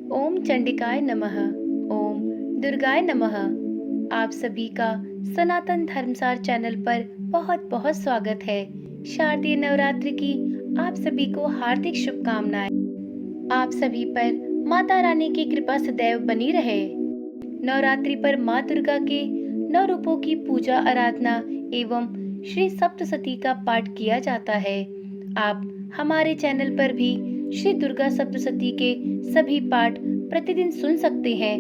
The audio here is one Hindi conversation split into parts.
ओम चंडिकाय नमः। ओम दुर्गाय नमः। आप सभी का सनातन धर्मसार चैनल पर बहुत बहुत स्वागत है। शारदीय नवरात्रि की आप सभी को हार्दिक शुभकामनाएं। आप सभी पर माता रानी की कृपा सदैव बनी रहे। नवरात्रि पर माँ दुर्गा के 9 रूपों की पूजा आराधना एवं श्री सप्तशती का पाठ किया जाता है। आप हमारे चैनल पर भी श्री दुर्गा सप्तशती के सभी पाठ प्रतिदिन सुन सकते हैं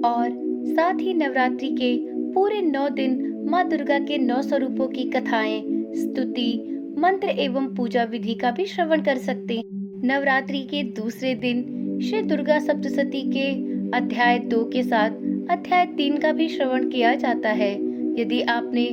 और साथ ही नवरात्रि के पूरे 9 दिन माँ दुर्गा के 9 स्वरूपों की कथाएं, स्तुति, मंत्र एवं पूजा विधि का भी श्रवण कर सकते हैं। नवरात्रि के दूसरे दिन श्री दुर्गा सप्तशती के अध्याय 2 के साथ अध्याय 3 का भी श्रवण किया जाता है। यदि आपने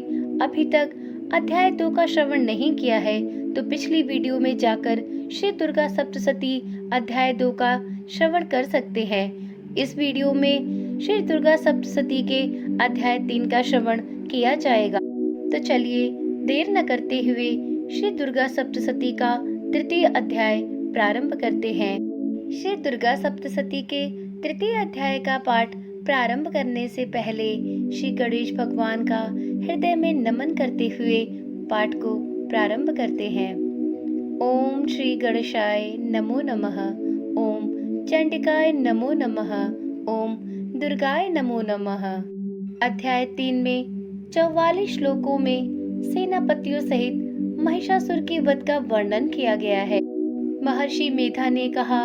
अभी तक अध्याय 2 का श्रवण नहीं किया है तो पिछली वीडियो में जाकर श्री दुर्गा सप्तशती अध्याय 2 का श्रवण कर सकते हैं। इस वीडियो में श्री दुर्गा सप्तशती के अध्याय 3 का श्रवण किया जाएगा। तो चलिए देर न करते हुए श्री दुर्गा सप्तशती का तृतीय अध्याय प्रारंभ करते हैं। श्री दुर्गा सप्तशती के तृतीय अध्याय का पाठ प्रारंभ करने से पहले श्री गणेश भगवान का हृदय में नमन करते हुए पाठ को प्रारंभ करते हैं। ओम श्री गणेशाय नमो नमः। ओम चंडिकाय नमो नमः। ओम दुर्गाय नमो नमः। अध्याय 3 में 44 श्लोकों में सेनापतियों सहित महिषासुर के वध का वर्णन किया गया है। महर्षि मेधा ने कहा,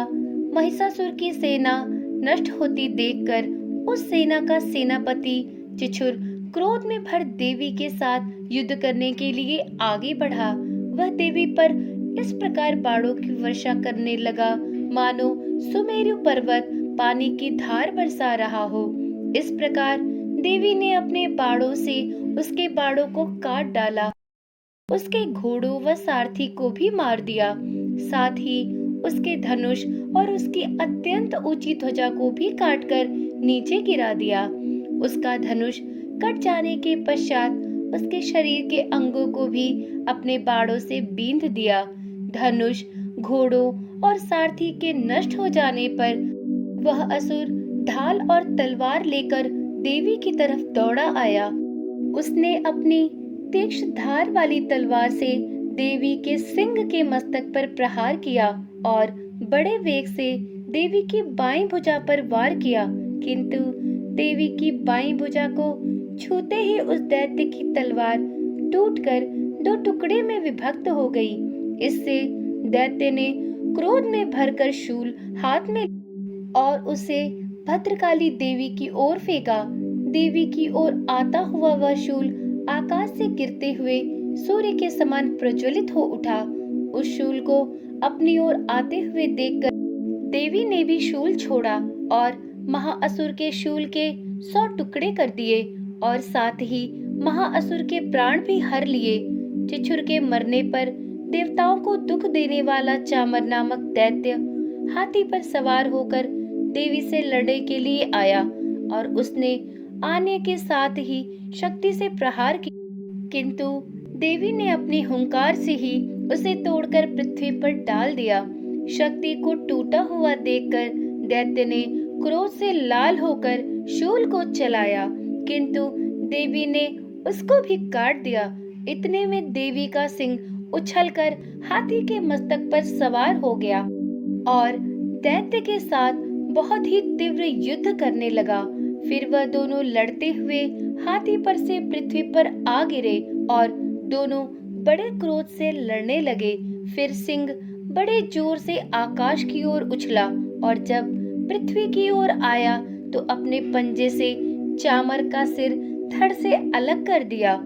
महिषासुर की सेना नष्ट होती देखकर उस सेना का सेनापति चिछुर क्रोध में भर देवी के साथ युद्ध करने के लिए आगे बढ़ा। वह देवी पर इस प्रकार बाणों की वर्षा करने लगा मानो सुमेरु पर्वत पानी की धार बरसा रहा हो। इस प्रकार देवी ने अपने बाणों से उसके बाणों को काट डाला, उसके घोड़ों व सारथी को भी मार दिया, साथ ही उसके धनुष और उसकी अत्यंत ऊंची ध्वजा को भी काटकर नीचे गिरा दिया। उसका धनुष कट जाने के पश्चात उसके शरीर के अंगों को भी अपने बाणों से बींध दिया। धनुष, घोड़ों और सारथी के नष्ट हो जाने पर वह असुर ढाल और तलवार लेकर देवी की तरफ दौड़ा आया। उसने अपनी तीक्ष्ण धार वाली तलवार से देवी के सिंह के मस्तक पर प्रहार किया और बड़े वेग से देवी की बाईं भुजा पर वार किया, किंतु देवी की बाईं भुजा को छूते ही उस दैत्य की तलवार टूटकर 2 टुकड़े में विभक्त हो गई। इससे दैत्य ने क्रोध में भरकर शूल हाथ में और उसे भद्रकाली देवी की ओर फेंका। देवी की ओर आता हुआ वह शूल आकाश से गिरते हुए सूर्य के समान प्रज्वलित हो उठा। उस शूल को अपनी ओर आते हुए देखकर देवी ने भी शूल छोड़ा और महाअसुर के शूल के 100 टुकड़े कर दिए और साथ ही महाअसुर के प्राण भी हर लिए। चिछुर के मरने पर देवताओं को दुख देने वाला चामर नामक दैत्य हाथी पर सवार होकर देवी से लड़ने के लिए आया और उसने आने के साथ ही शक्ति से प्रहार किया, किंतु देवी ने अपनी हुंकार से ही उसे तोड़कर पृथ्वी पर डाल दिया। शक्ति को टूटा हुआ देखकर दैत्य ने क्रोध से लाल होकर शूल को चलाया, किंतु देवी ने उसको भी काट दिया। इतने में देवी का सिंह उछलकर हाथी के मस्तक पर सवार हो गया और दैत्य के साथ बहुत ही तीव्र युद्ध करने लगा। फिर वह दोनों लड़ते हुए हाथी पर से पृथ्वी पर आ गिरे और दोनों बड़े क्रोध से लड़ने लगे। फिर सिंह बड़े जोर से आकाश की ओर उछला और जब पृथ्वी की ओर आया तो अपने पंजे से चामर का सिर धड़ से अलग कर दिया।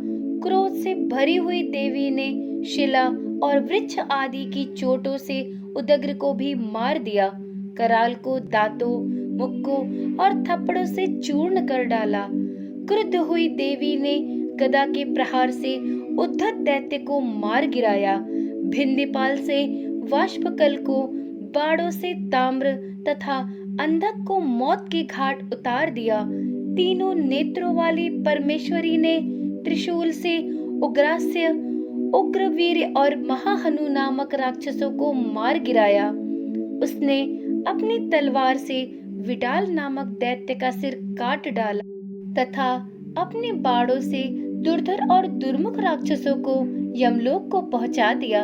क्रोध से भरी हुई देवी ने शिला और वृक्ष आदि की चोटों से उदग्र को भी मार दिया। कराल को दांतों, मुक्कों और थप्पड़ों से चूर्ण कर डाला। क्रुद्ध हुई देवी ने गदा के प्रहार से उद्धत दैत्य को मार गिराया। भिंदीपाल से वाष्पकल को, बाणों से ताम्र तथा अंधक को मौत के घाट उतार दिया। तीनों नेत्रों वाली परमेश्वरी ने त्रिशूल से उग्रास्य, उग्रवीर और महाहनु नामक राक्षसों को मार गिराया। उसने अपनी तलवार से विडाल नामक दैत्य का सिर काट डाला तथा अपने बाणों से दुर्धर और दुर्मुख राक्षसों को यमलोक को पहुंचा दिया।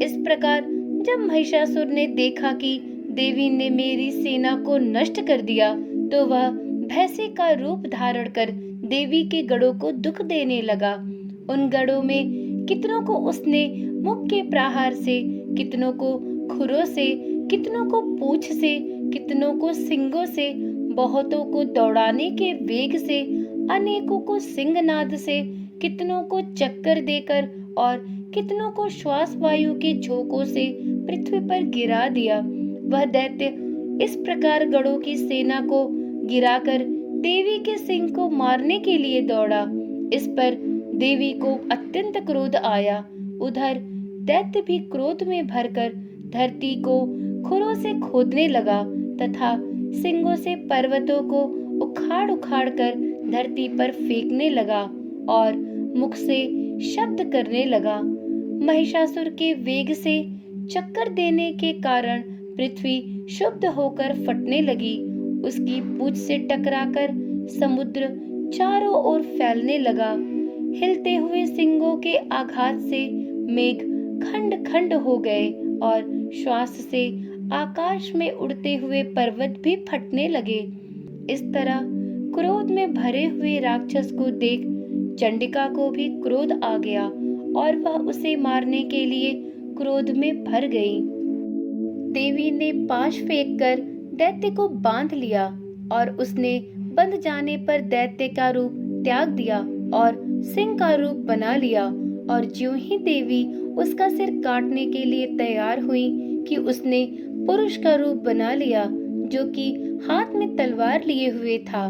इस प्रकार जब महिषासुर ने देखा कि देवी ने मेरी सेना को नष्ट कर दिया, तो वह भैंसे का रूप धारण कर देवी के गढ़ों को दुख देने लगा। उन गढ़ों में कितनों को उसने मुख के प्रहार से, कितनों को खुरों से, कितनों को पूंछ से, कितनों को सिंगों से, बहुतों को दौड़ाने के वेग से, अनेकों को सिंहनाद से, कितनों को चक्कर देकर और कितनों को श्वास वायु के झोंकों से पृथ्वी पर गिरा दिया। वह दैत्य इस प्रकार गढ़ों की सेना को गिराकर देवी के सिंह को मारने के लिए दौड़ा। इस पर देवी को अत्यंत क्रोध आया। उधर दैत्य भी क्रोध में भरकर धरती को खुरों से खोदने लगा तथा सिंगों से पर्वतों को उखाड़ उखाड़ कर धरती पर फेंकने लगा और मुख से शब्द करने लगा। महिषासुर के वेग से चक्कर देने के कारण पृथ्वी क्षुब्ध होकर फटने लगी। उसकी पूंछ से टकराकर समुद्र चारों ओर फैलने लगा। हिलते हुए सिंगों के आघात से मेघ खंड खंड हो गए और श्वास से आकाश में उड़ते हुए पर्वत भी फटने लगे। इस तरह क्रोध में भरे हुए राक्षस को देख चंडिका को भी क्रोध आ गया और वह उसे मारने के लिए क्रोध में भर गई। देवी ने पाश फेंककर दैत्य को बांध लिया और उसने बंध जाने पर दैत्य का रूप त्याग दिया और सिंह का रूप बना लिया। और ज्यों ही देवी उसका सिर काटने के लिए तैयार हुई कि उसने पुरुष का रूप बना लिया, जो कि हाथ में तलवार लिए हुए था।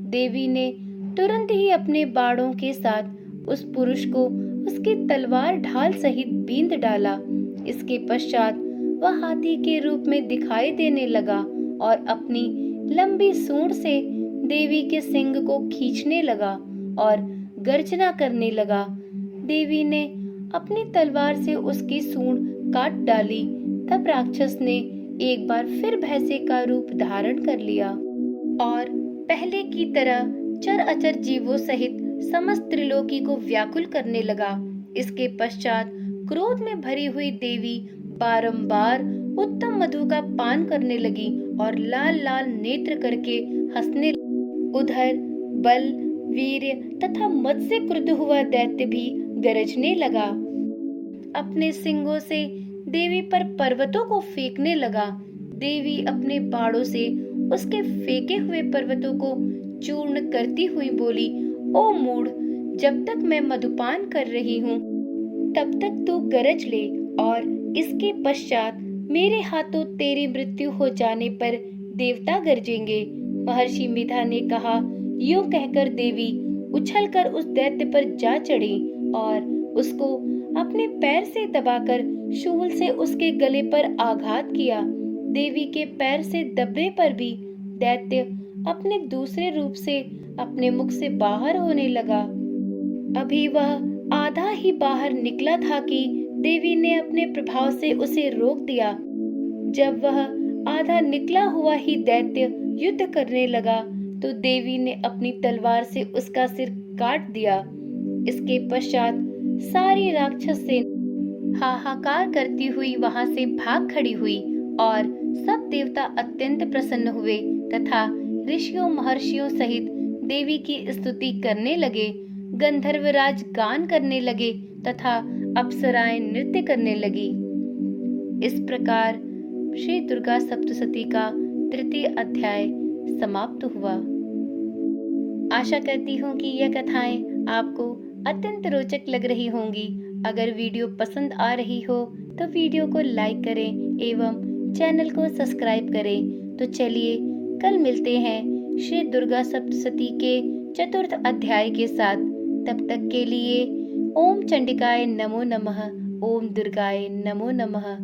देवी ने तुरंत ही अपने बाणों के साथ उस पुरुष को उसकी तलवार ढाल सहित बींध डाला। इसके पश्चात वह हाथी के रूप में दिखाई देने लगा और अपनी लंबी सूंड से देवी के सिंग को खींचने लगा और गर्जना करने लगा। देवी ने अपनी तलवार से उसकी सूंड काट डाली। तब राक्षस ने एक बार फिर भैंसे का रूप धारण कर लिया और पहले की तरह चर अचर जीवों सहित समस्त त्रिलोकी को व्याकुल करने लगा। इसके पश्चात क्रोध में भरी हुई देवी बारंबार उत्तम मधु का पान करने लगी और लाल लाल नेत्र करके हंसने लगी। उधर बल, वीर्य तथा मद से क्रुद्ध हुआ दैत्य भी गरजने लगा। अपने सिंगों से देवी पर पर्वतों को फेंकने लगा। देवी अपने बाणों से उसके फेंके हुए पर्वतों को चूर्ण करती हुई बोली, ओ मूढ़, जब तक मैं मधुपान कर रही हूँ तब तक तू गरज ले और इसके पश्चात मेरे हाथों तेरी मृत्यु हो जाने पर देवता गरजेंगे। महर्षि मिधा ने कहा। यूं कहकर देवी उछलकर उस दैत्य पर जा चढ़ी और उसको अपने पैर से दबाकर शूल से उसके गले पर आघात किया। देवी के पैर से दबने पर भी दैत्य अपने दूसरे रूप से अपने मुख से बाहर होने लगा। अभी वह आधा ही बाहर निकला था कि देवी ने अपने प्रभाव से उसे रोक दिया। जब वह आधा निकला हुआ ही दैत्य युद्ध करने लगा तो देवी ने अपनी तलवार से उसका सिर काट दिया। इसके पश्चात सारी राक्षस सेना हाहाकार करती हुई वहां से भाग खड़ी हुई और सब देवता अत्यंत प्रसन्न हुए तथा ऋषियों महर्षियों सहित देवी की स्तुति करने लगे। गंधर्वराज गान करने लगे तथा अप्सराएं नृत्य करने लगी। इस प्रकार श्री दुर्गा सप्तशती का तृतीय अध्याय समाप्त हुआ। आशा करती हूँ कि यह कथाएं आपको अत्यंत रोचक लग रही होंगी। अगर वीडियो पसंद आ रही हो तो वीडियो को लाइक करें एवं चैनल को सब्सक्राइब करें। तो चलिए कल मिलते हैं श्री दुर्गा सप्तशती के चतुर्थ अध्याय के साथ। तब तक के लिए ओम चंडिकाय नमो नमः, ओम दुर्गाय नमो नमः।